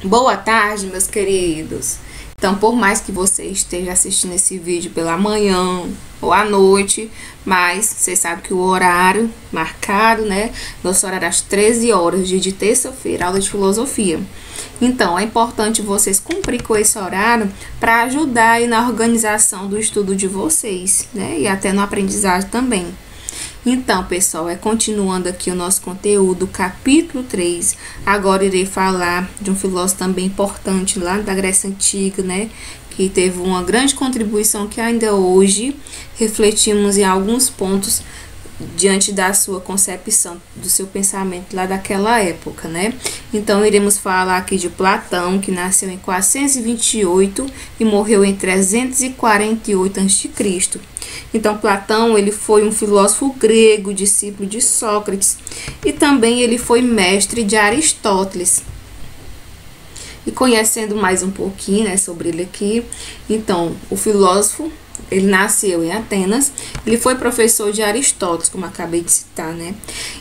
Boa tarde, meus queridos. Então, por mais que você esteja assistindo esse vídeo pela manhã ou à noite, mas você sabe que o horário marcado, né? Nosso horário às 13 horas, dia de terça-feira, aula de filosofia. Então, é importante vocês cumprir com esse horário para ajudar aí na organização do estudo de vocês, né? E até no aprendizado também. Então, pessoal, continuando aqui o nosso conteúdo, capítulo 3. Agora irei falar de um filósofo também importante lá da Grécia Antiga, né? Que teve uma grande contribuição que ainda hoje refletimos em alguns pontos diante da sua concepção, do seu pensamento lá daquela época, né? Então, iremos falar aqui de Platão, que nasceu em 428 e morreu em 348 a.C. Então, Platão, ele foi um filósofo grego, discípulo de Sócrates, e também ele foi mestre de Aristóteles. E conhecendo mais um pouquinho, né, sobre ele aqui, então, o filósofo, ele nasceu em Atenas, ele foi professor de Aristóteles, como acabei de citar, né?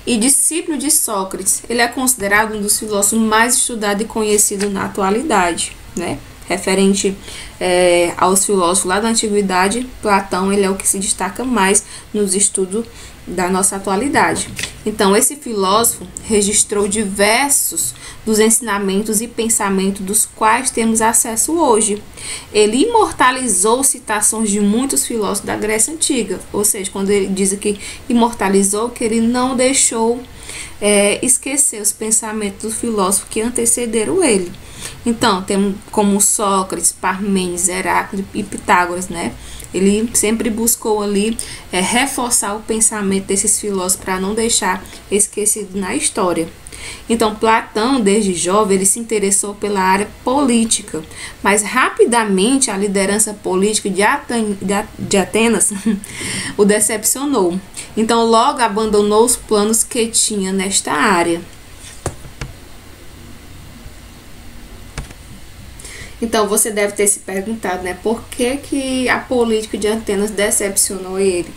E discípulo de Sócrates, ele é considerado um dos filósofos mais estudados e conhecidos na atualidade, né? Referente aos filósofos lá da antiguidade, Platão, ele é o que se destaca mais nos estudos da nossa atualidade. Então, esse filósofo registrou diversos dos ensinamentos e pensamentos dos quais temos acesso hoje. Ele imortalizou citações de muitos filósofos da Grécia Antiga, ou seja, quando ele diz que imortalizou, que ele não deixou esquecer os pensamentos dos filósofos que antecederam ele. Então, temos como Sócrates, Parmênides, Heráclito e Pitágoras, né? Ele sempre buscou ali reforçar o pensamento desses filósofos para não deixar esquecido na história. Então, Platão, desde jovem, ele se interessou pela área política, mas rapidamente a liderança política de Atenas o decepcionou. Então, logo abandonou os planos que tinha nesta área. Então, você deve ter se perguntado, né, por que a política de Atenas decepcionou ele?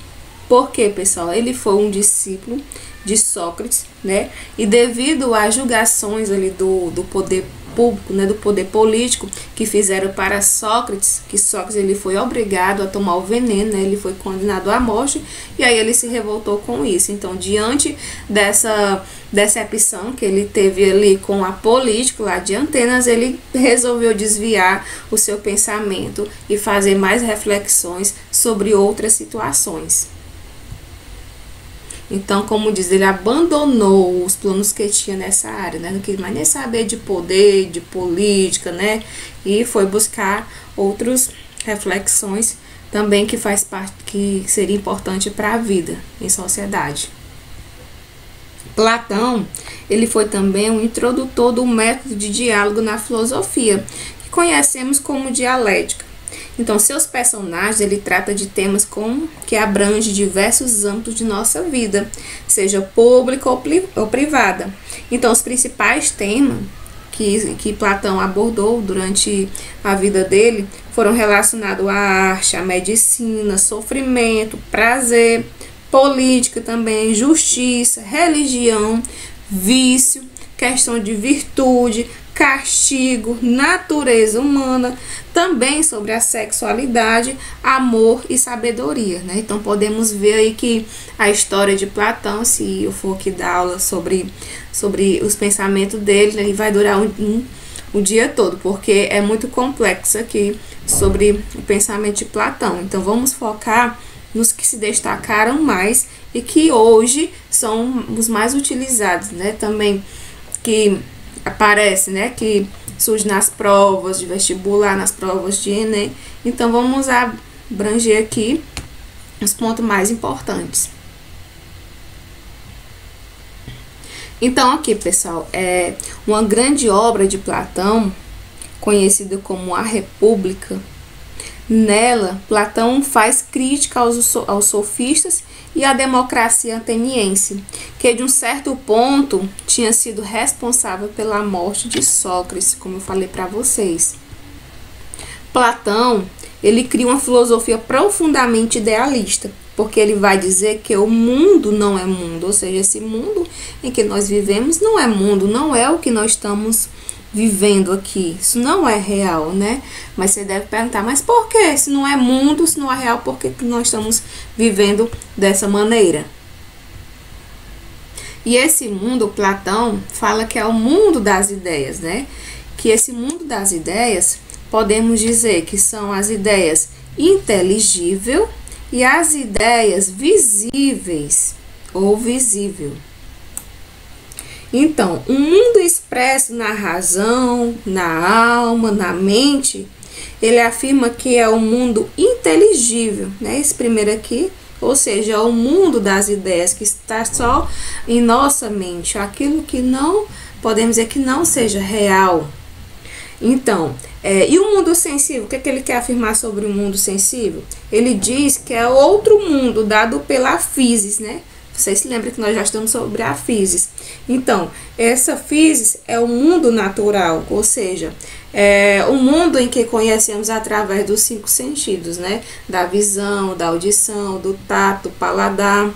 Porque, pessoal, ele foi um discípulo de Sócrates, né, e devido às julgações ali do poder público, né, do poder político que fizeram para Sócrates, que Sócrates ele foi obrigado a tomar o veneno, né, ele foi condenado à morte, e aí ele se revoltou com isso. Então, diante dessa decepção que ele teve ali com a política lá de Atenas, ele resolveu desviar o seu pensamento e fazer mais reflexões sobre outras situações. Então, como diz, ele abandonou os planos que tinha nessa área, né? Não quis mais nem saber de poder, de política, né? E foi buscar outras reflexões também que faz parte, que seria importante para a vida em sociedade. Platão, ele foi também um introdutor do método de diálogo na filosofia, que conhecemos como dialética. Então, seus personagens, ele trata de temas que abrangem diversos âmbitos de nossa vida, seja pública ou privada. Então, os principais temas que Platão abordou durante a vida dele foram relacionados à arte, à medicina, sofrimento, prazer, política também, justiça, religião, vício, questão de virtude, castigo, natureza humana, também sobre a sexualidade, amor e sabedoria, né? Então podemos ver aí que a história de Platão, se eu for aqui dar aula sobre os pensamentos dele, ele vai durar um dia todo, porque é muito complexo aqui sobre o pensamento de Platão. Então vamos focar nos que se destacaram mais e que hoje são os mais utilizados, né? Também que aparece, né, que surge nas provas de vestibular, nas provas de Enem. Então, vamos abranger aqui os pontos mais importantes. Então, aqui, pessoal, é uma grande obra de Platão, conhecida como A República. Nela, Platão faz crítica aos sofistas e à democracia ateniense, que de um certo ponto tinha sido responsável pela morte de Sócrates, como eu falei para vocês. Platão, ele cria uma filosofia profundamente idealista, porque ele vai dizer que o mundo não é mundo, ou seja, esse mundo em que nós vivemos não é mundo, não é o que nós estamos vivendo aqui. Isso não é real, né? Mas você deve perguntar, mas por que? Se não é mundo, se não é real, por que nós estamos vivendo dessa maneira? E esse mundo, Platão fala que é o mundo das ideias, né? Que esse mundo das ideias, podemos dizer que são as ideias inteligível e as ideias visíveis ou visível. Então, o mundo expresso na razão, na alma, na mente, ele afirma que é o mundo inteligível, né? Esse primeiro aqui, ou seja, é o mundo das ideias que está só em nossa mente, aquilo que não, podemos dizer que não seja real. Então, e o mundo sensível? O que ele quer afirmar sobre o mundo sensível? Ele diz que é outro mundo dado pela física, né? Vocês se lembram que nós já estamos sobre a física. Então, essa física é o mundo natural, ou seja, é o mundo em que conhecemos através dos 5 sentidos, né? Da visão, da audição, do tato, paladar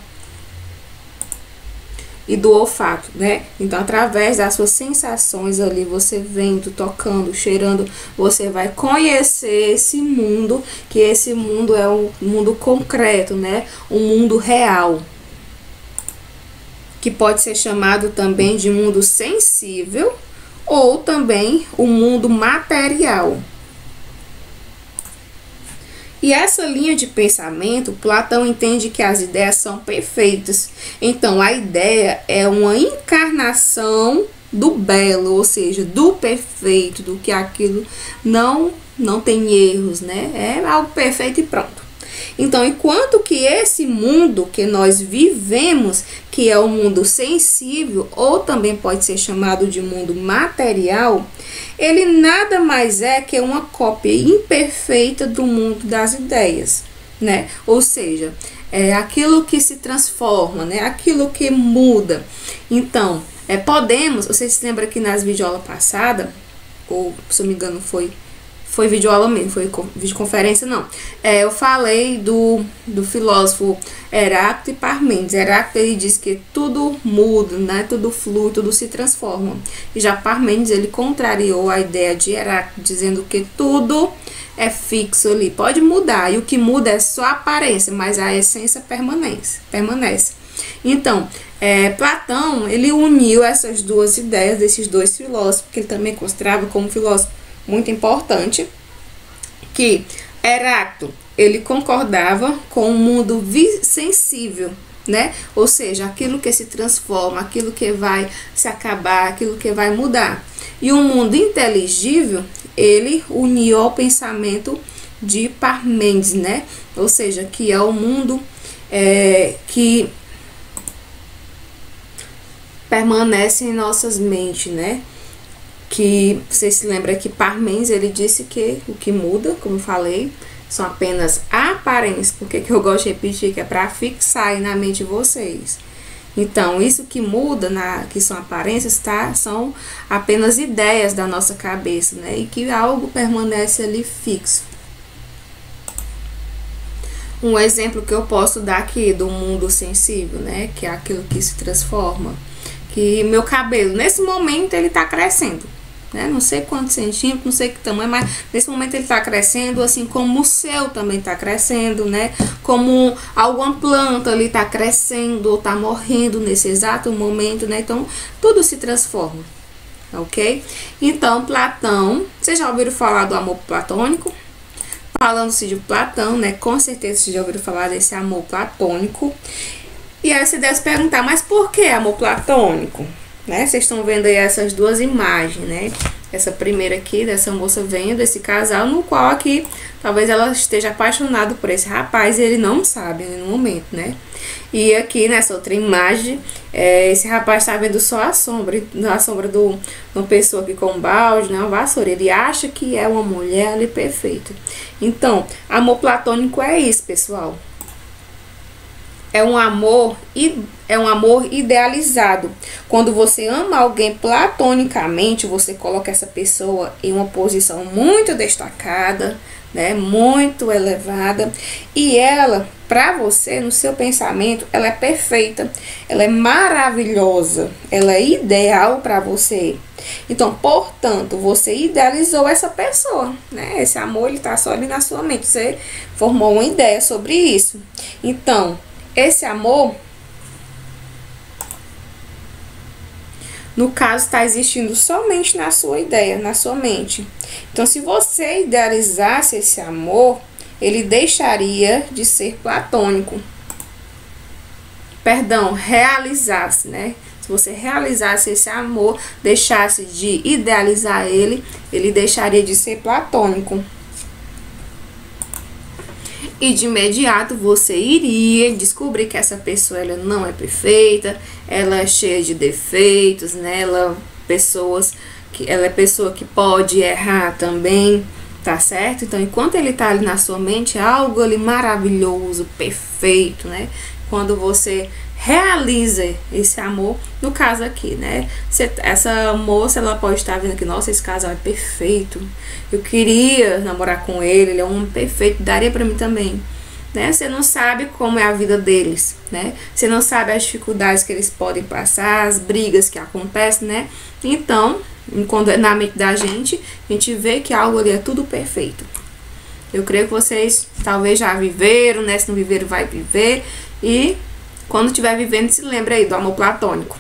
e do olfato, né? Então, através das suas sensações ali, você vendo, tocando, cheirando, você vai conhecer esse mundo, que esse mundo é um mundo concreto, né? Um mundo real, que pode ser chamado também de mundo sensível ou também o mundo material. E essa linha de pensamento, Platão entende que as ideias são perfeitas. Então, a ideia é uma encarnação do belo, ou seja, do perfeito, do que aquilo não tem erros, né? É algo perfeito e pronto. Então, enquanto que esse mundo que nós vivemos, que é o mundo sensível, ou também pode ser chamado de mundo material, ele nada mais é que uma cópia imperfeita do mundo das ideias, né? Ou seja, é aquilo que se transforma, né? Aquilo que muda. Então, podemos, vocês se lembram que nas videoaulas passadas, ou se eu não me engano foi videoaula mesmo, foi videoconferência, não. Eu falei do filósofo Heráclito e Parmênides. Heráclito, ele diz que tudo muda, né? Tudo flui, tudo se transforma. E já Parmênides, ele contrariou a ideia de Heráclito, dizendo que tudo é fixo ali, pode mudar, e o que muda é só a aparência, mas a essência permanece. Então, Platão, ele uniu essas duas ideias desses dois filósofos, que ele também considerava como filósofo muito importante, que Heráclito, ele concordava com o mundo sensível, né? Ou seja, aquilo que se transforma, aquilo que vai se acabar, aquilo que vai mudar. E o mundo inteligível, ele uniu ao pensamento de Parmênides, né? Ou seja, que é o mundo que permanece em nossas mentes, né? Que vocês se lembram que Parmênides, ele disse que o que muda, como eu falei, são apenas aparências. Porque que eu gosto de repetir, que é para fixar aí na mente de vocês. Então, isso que muda, que são aparências, tá? São apenas ideias da nossa cabeça, né? E que algo permanece ali fixo. Um exemplo que eu posso dar aqui do mundo sensível, né? Que é aquilo que se transforma. Que meu cabelo, nesse momento, ele tá crescendo, né? Não sei quantos centímetros, não sei que tamanho, mas nesse momento ele tá crescendo, assim como o seu também tá crescendo, né? Como alguma planta ali tá crescendo ou tá morrendo nesse exato momento, né? Então, tudo se transforma, ok? Então, Platão, vocês já ouviram falar do amor platônico? Falando-se de Platão, né? Com certeza vocês já ouviram falar desse amor platônico. E aí você deve se perguntar, mas por que amor platônico? Né? Vocês estão vendo aí essas duas imagens, né? Essa primeira aqui, dessa moça vendo esse casal, no qual aqui, talvez ela esteja apaixonada por esse rapaz e ele não sabe no momento, né? E aqui nessa outra imagem, esse rapaz está vendo só a sombra de uma pessoa aqui com um balde, né? Uma vassoura. Ele acha que é uma mulher ali perfeita. Então, amor platônico é isso, pessoal. é um amor idealizado. Quando você ama alguém platonicamente, você coloca essa pessoa em uma posição muito destacada, né, muito elevada, e ela, para você, no seu pensamento, ela é perfeita, ela é maravilhosa, ela é ideal para você. Então, portanto, você idealizou essa pessoa, né? Esse amor, ele tá só ali na sua mente, você formou uma ideia sobre isso. Então, esse amor, no caso, está existindo somente na sua ideia, na sua mente. Então, se você idealizasse esse amor, ele deixaria de ser platônico. Perdão, realizasse, né? Se você realizasse esse amor, deixasse de idealizar ele, ele deixaria de ser platônico. E de imediato você iria descobrir que essa pessoa, ela não é perfeita, ela é cheia de defeitos, né? Ela é pessoa que pode errar também, tá certo? Então, enquanto ele tá ali na sua mente, é algo ali maravilhoso, perfeito, né? Quando você realiza esse amor, no caso aqui, né? Essa moça, ela pode estar vendo que, nossa, esse casal é perfeito, eu queria namorar com ele é um homem perfeito, daria pra mim também, né? Você não sabe como é a vida deles, né? Você não sabe as dificuldades que eles podem passar, as brigas que acontecem, né? Então, quando é na mente da gente, a gente vê que algo ali é tudo perfeito. Eu creio que vocês talvez já viveram, né? Se não viveram, vai viver. E quando estiver vivendo, se lembra aí do amor platônico.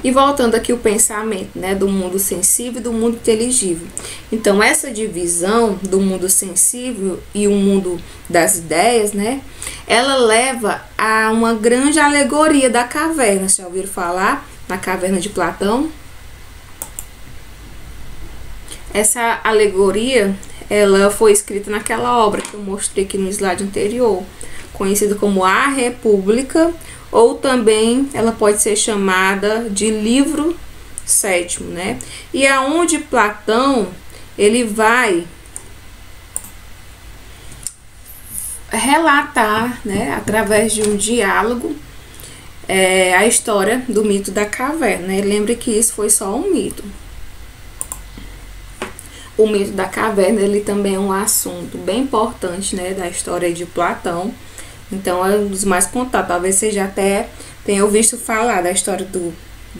E voltando aqui o pensamento, né, do mundo sensível e do mundo inteligível. Então, essa divisão do mundo sensível e o mundo das ideias, né, ela leva a uma grande alegoria da caverna. Vocês já ouviram falar na caverna de Platão? Essa alegoria, ela foi escrita naquela obra que eu mostrei aqui no slide anterior, conhecida como A República, ou também ela pode ser chamada de livro sétimo, né? E aonde Platão, ele vai relatar, né, através de um diálogo, a história do mito da caverna, né? Lembre que isso foi só um mito. O mito da caverna, ele também é um assunto bem importante, né, da história de Platão. Então, é um dos mais contados. Talvez você já até tenha ouvido falar da história do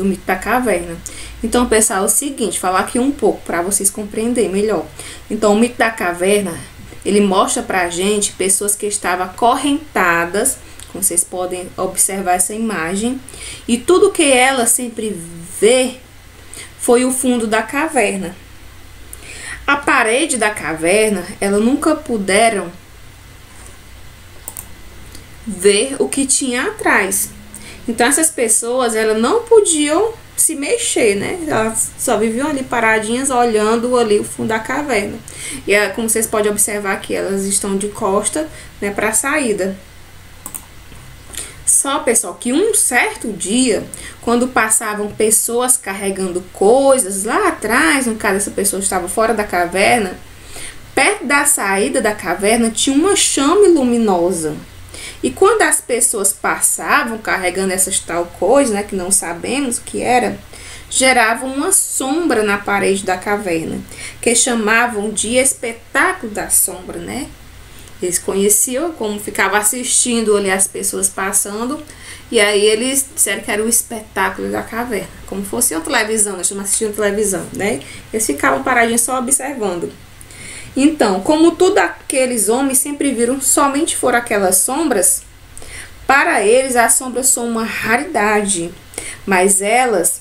mito da caverna. Então, pessoal, é o seguinte, falar aqui um pouco para vocês compreenderem melhor. Então, o mito da caverna, ele mostra pra gente pessoas que estavam acorrentadas, como vocês podem observar essa imagem, e tudo que ela sempre vê foi o fundo da caverna. A parede da caverna, ela nunca puderam ver o que tinha atrás. Então, essas pessoas, elas não podiam se mexer, né? Elas só viviam ali paradinhas, olhando ali o fundo da caverna. E como vocês podem observar aqui, elas estão de costa, né, para a saída. Só, pessoal, que um certo dia, quando passavam pessoas carregando coisas lá atrás, no caso essa pessoa estava fora da caverna, perto da saída da caverna tinha uma chama luminosa. E quando as pessoas passavam carregando essas tal coisas, né, que não sabemos o que era, geravam uma sombra na parede da caverna, que chamavam de espetáculo da sombra, né? Eles conheciam, como ficava assistindo ali as pessoas passando, e aí eles disseram que era o espetáculo da caverna, como fosse uma televisão, nós estamos assistindo televisão, né? Eles ficavam paradinhos só observando. Então, como tudo aqueles homens sempre viram somente foram aquelas sombras, para eles as sombras são uma raridade, mas elas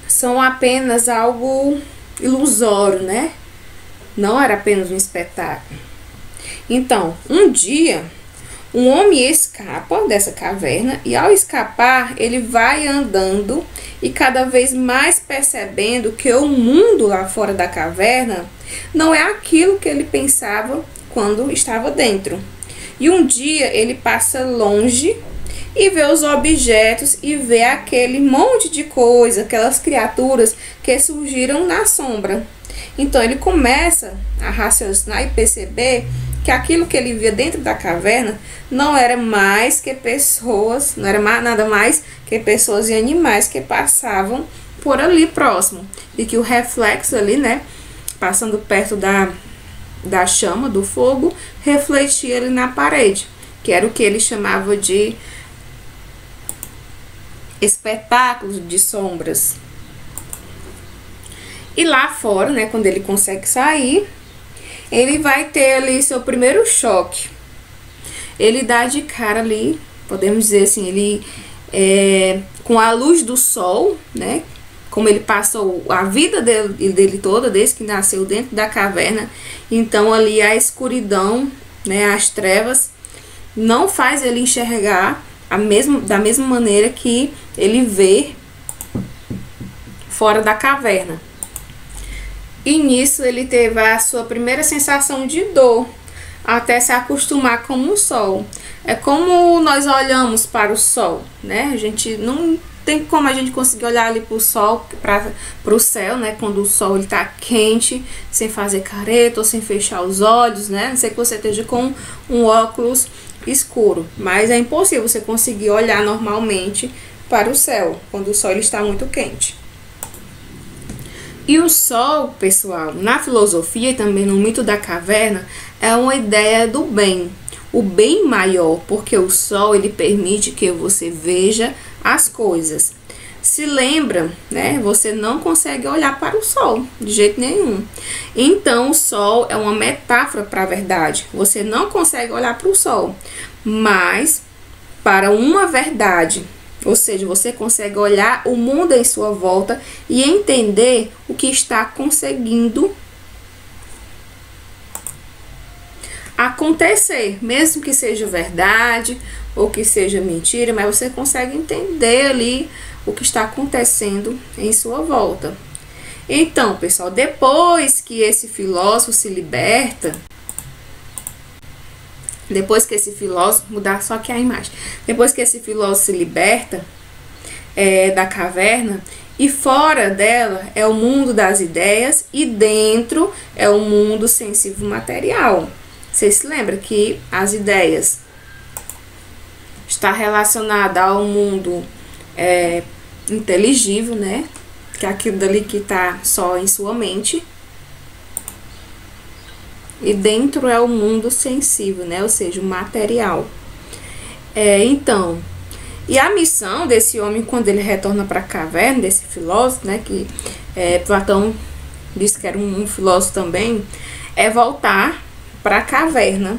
são apenas algo ilusório, né? Não era apenas um espetáculo. Então, um dia, um homem escapa dessa caverna e ao escapar, ele vai andando e cada vez mais percebendo que o mundo lá fora da caverna não é aquilo que ele pensava quando estava dentro. E um dia ele passa longe e vê os objetos e vê aquele monte de coisa, aquelas criaturas que surgiram na sombra. Então ele começa a raciocinar e perceber que aquilo que ele via dentro da caverna não era mais que pessoas, não era nada mais que pessoas e animais que passavam por ali próximo. E que o reflexo ali, né, passando perto da chama, do fogo, refletia ali na parede, que era o que ele chamava de espetáculos de sombras. E lá fora, né, quando ele consegue sair, ele vai ter ali seu primeiro choque. Ele dá de cara ali, podemos dizer assim, ele com a luz do sol, né, como ele passou a vida dele toda, desde que nasceu dentro da caverna, então ali a escuridão, né, as trevas, não faz ele enxergar da mesma maneira que ele vê fora da caverna. E nisso ele teve a sua primeira sensação de dor, até se acostumar com o sol. É como nós olhamos para o sol, né? A gente não tem como a gente conseguir olhar ali para o sol, para o céu, né? Quando o sol está quente, sem fazer careta ou sem fechar os olhos, né? Não sei que você esteja com um óculos escuro, mas é impossível você conseguir olhar normalmente para o céu quando o sol ele está muito quente. E o sol, pessoal, na filosofia e também no mito da caverna, é uma ideia do bem, o bem maior, porque o sol ele permite que você veja as coisas. Se lembra, né? Você não consegue olhar para o sol de jeito nenhum. Então, o sol é uma metáfora para a verdade. Você não consegue olhar para o sol, mas para uma verdade. Ou seja, você consegue olhar o mundo em sua volta e entender o que está conseguindo acontecer, mesmo que seja verdade ou que seja mentira, mas você consegue entender ali o que está acontecendo em sua volta. Então, pessoal, depois que esse filósofo se liberta, depois que esse filósofo, mudar só aqui a imagem, depois que esse filósofo se liberta da caverna, e fora dela é o mundo das ideias e dentro é o mundo sensível material. Você se lembra que as ideias está relacionada ao mundo inteligível, né? Que é aquilo dali que está só em sua mente. E dentro é o mundo sensível, né? Ou seja, o material. Então, e a missão desse homem, quando ele retorna para a caverna, desse filósofo, né? Que Platão disse que era um filósofo também, é voltar para a caverna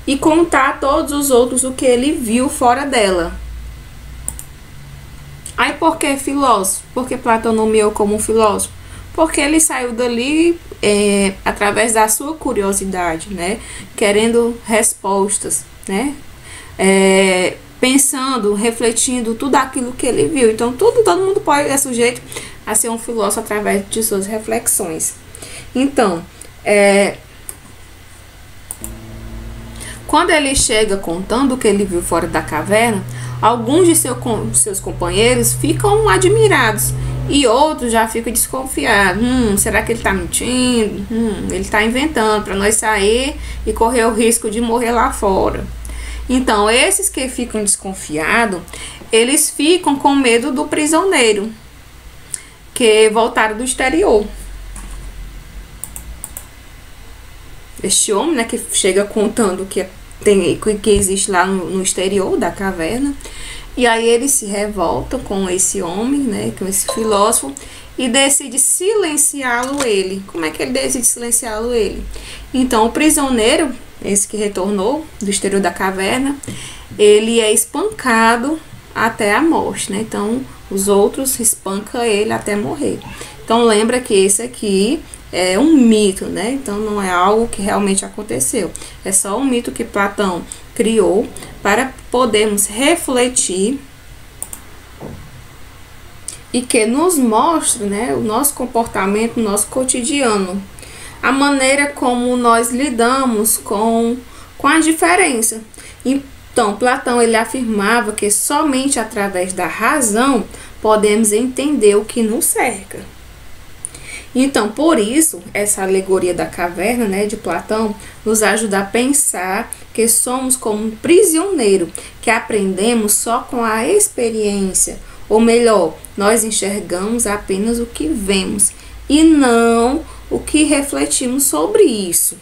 e contar a todos os outros o que ele viu fora dela. Aí por que filósofo? Porque Platão nomeou como um filósofo? Porque ele saiu dali através da sua curiosidade, né? Querendo respostas, né? Pensando, refletindo tudo aquilo que ele viu. Então, todo mundo é sujeito a ser um filósofo através de suas reflexões. Então, quando ele chega contando o que ele viu fora da caverna, alguns de seus companheiros ficam admirados e outros já ficam desconfiados. Será que ele está mentindo? Ele está inventando para nós sair e correr o risco de morrer lá fora. Então, esses que ficam desconfiados, eles ficam com medo do prisioneiro que voltaram do exterior. Este homem, né, que chega contando que existe lá no exterior da caverna. E aí eles se revoltam com esse homem, né, com esse filósofo, e decide silenciá-lo ele. Como é que ele decide silenciá-lo ele? Então, o prisioneiro, esse que retornou do exterior da caverna, ele é espancado até a morte, né? Então, os outros espancam ele até morrer. Então, lembra que esse aqui é um mito, né? Então, não é algo que realmente aconteceu. É só um mito que Platão criou para podermos refletir e que nos mostre, né, o nosso comportamento, o nosso cotidiano, a maneira como nós lidamos com a diferença. Então, Platão ele afirmava que somente através da razão podemos entender o que nos cerca. Então, por isso, essa alegoria da caverna, né, de Platão, nos ajuda a pensar que somos como um prisioneiro, que aprendemos só com a experiência. Ou melhor, nós enxergamos apenas o que vemos e não o que refletimos sobre isso.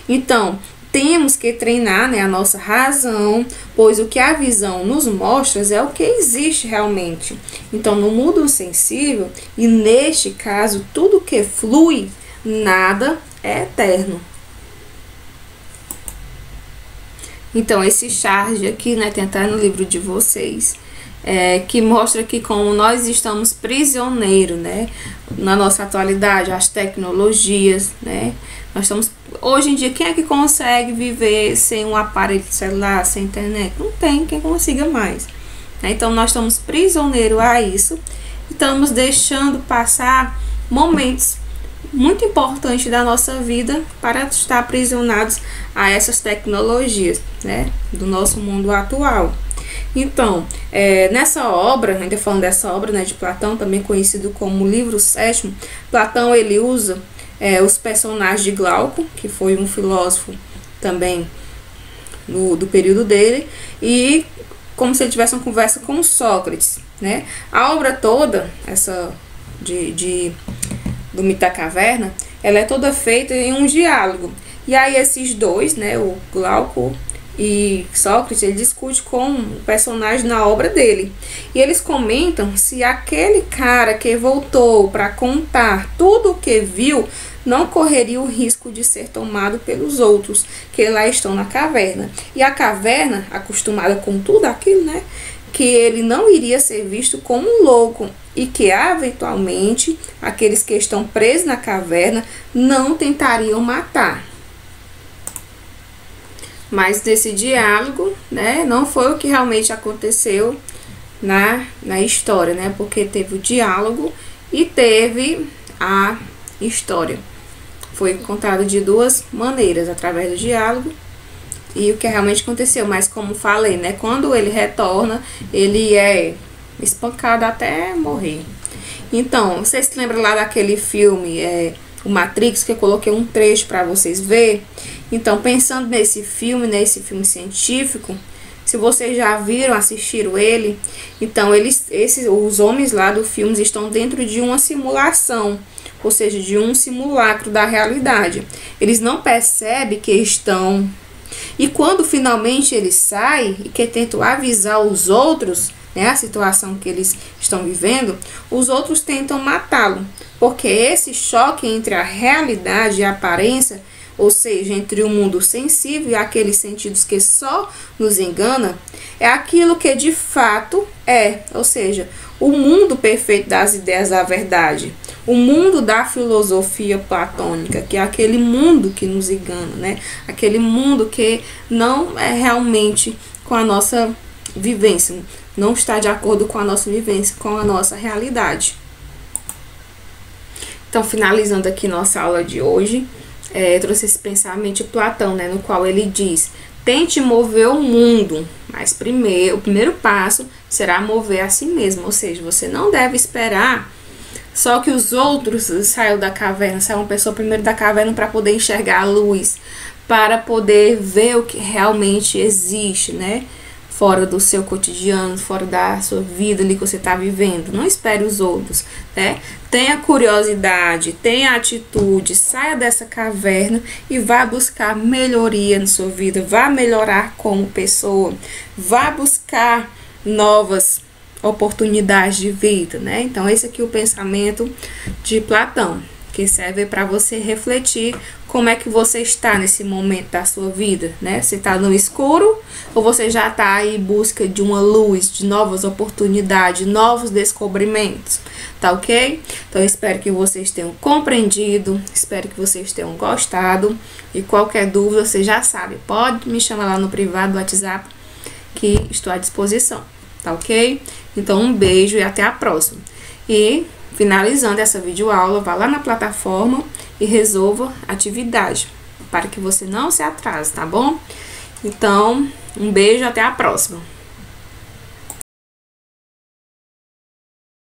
Então, temos que treinar, né, a nossa razão, pois o que a visão nos mostra é o que existe realmente. Então, no mundo sensível, e neste caso, tudo que flui, nada é eterno. Então, esse charge aqui, né, tem até no livro de vocês, que mostra que como nós estamos prisioneiros, né, na nossa atualidade, as tecnologias, né, nós estamos, hoje em dia, quem é que consegue viver sem um aparelho celular, sem internet? Não tem quem consiga mais, né? Então, nós estamos prisioneiros a isso, estamos deixando passar momentos muito importantes da nossa vida para estar aprisionados a essas tecnologias, né, do nosso mundo atual. Então, nessa obra, ainda falando dessa obra, né, de Platão, também conhecido como Livro Sétimo, Platão ele usa os personagens de Glauco, que foi um filósofo também do período dele, e como se ele tivesse uma conversa com Sócrates, né? A obra toda, essa do Mito da Caverna, ela é toda feita em um diálogo. E aí esses dois, né, o Glauco e Sócrates, ele discute com o personagem na obra dele. E eles comentam se aquele cara que voltou para contar tudo o que viu não correria o risco de ser tomado pelos outros que lá estão na caverna. E a caverna, acostumada com tudo aquilo, né, que ele não iria ser visto como um louco e que eventualmente aqueles que estão presos na caverna não tentariam matar. Mas desse diálogo, né, não foi o que realmente aconteceu na história, né, porque teve o diálogo e teve a história. Foi contado de duas maneiras, através do diálogo e o que realmente aconteceu. Mas como falei, né, quando ele retorna, ele é espancado até morrer. Então, vocês se lembram lá daquele filme, o Matrix, que eu coloquei um trecho para vocês verem? Então, pensando nesse filme científico, se vocês já viram, assistiram ele, então os homens lá do filme estão dentro de uma simulação, ou seja, de um simulacro da realidade. Eles não percebem que estão. E quando finalmente eles saem e que tentam avisar os outros, né, a situação que eles estão vivendo, os outros tentam matá-lo, porque esse choque entre a realidade e a aparência, ou seja, entre o mundo sensível e aqueles sentidos que só nos engana, é aquilo que de fato é, ou seja, o mundo perfeito das ideias da verdade, o mundo da filosofia platônica, que é aquele mundo que nos engana, né? Aquele mundo que não é realmente com a nossa vivência, não está de acordo com a nossa vivência, com a nossa realidade. Então, finalizando aqui nossa aula de hoje, trouxe esse pensamento de Platão, né, no qual ele diz: tente mover o mundo, mas o primeiro passo será mover a si mesmo, ou seja, você não deve esperar só que os outros saiam da caverna, saiam uma pessoa primeiro da caverna para poder enxergar a luz, para poder ver o que realmente existe, né, fora do seu cotidiano, fora da sua vida ali que você está vivendo. Não espere os outros, né? Tenha curiosidade, tenha atitude, saia dessa caverna e vá buscar melhoria na sua vida, vá melhorar como pessoa, vá buscar novas oportunidades de vida, né? Então, esse aqui é o pensamento de Platão, que serve para você refletir como é que você está nesse momento da sua vida, né? Você está no escuro ou você já está aí em busca de uma luz, de novas oportunidades, novos descobrimentos, tá ok? Então, eu espero que vocês tenham compreendido, espero que vocês tenham gostado e qualquer dúvida, você já sabe, pode me chamar lá no privado do WhatsApp que estou à disposição, tá ok? Então, um beijo e até a próxima. E finalizando essa videoaula, vá lá na plataforma e resolva a atividade, para que você não se atrase, tá bom? Então, um beijo, até a próxima.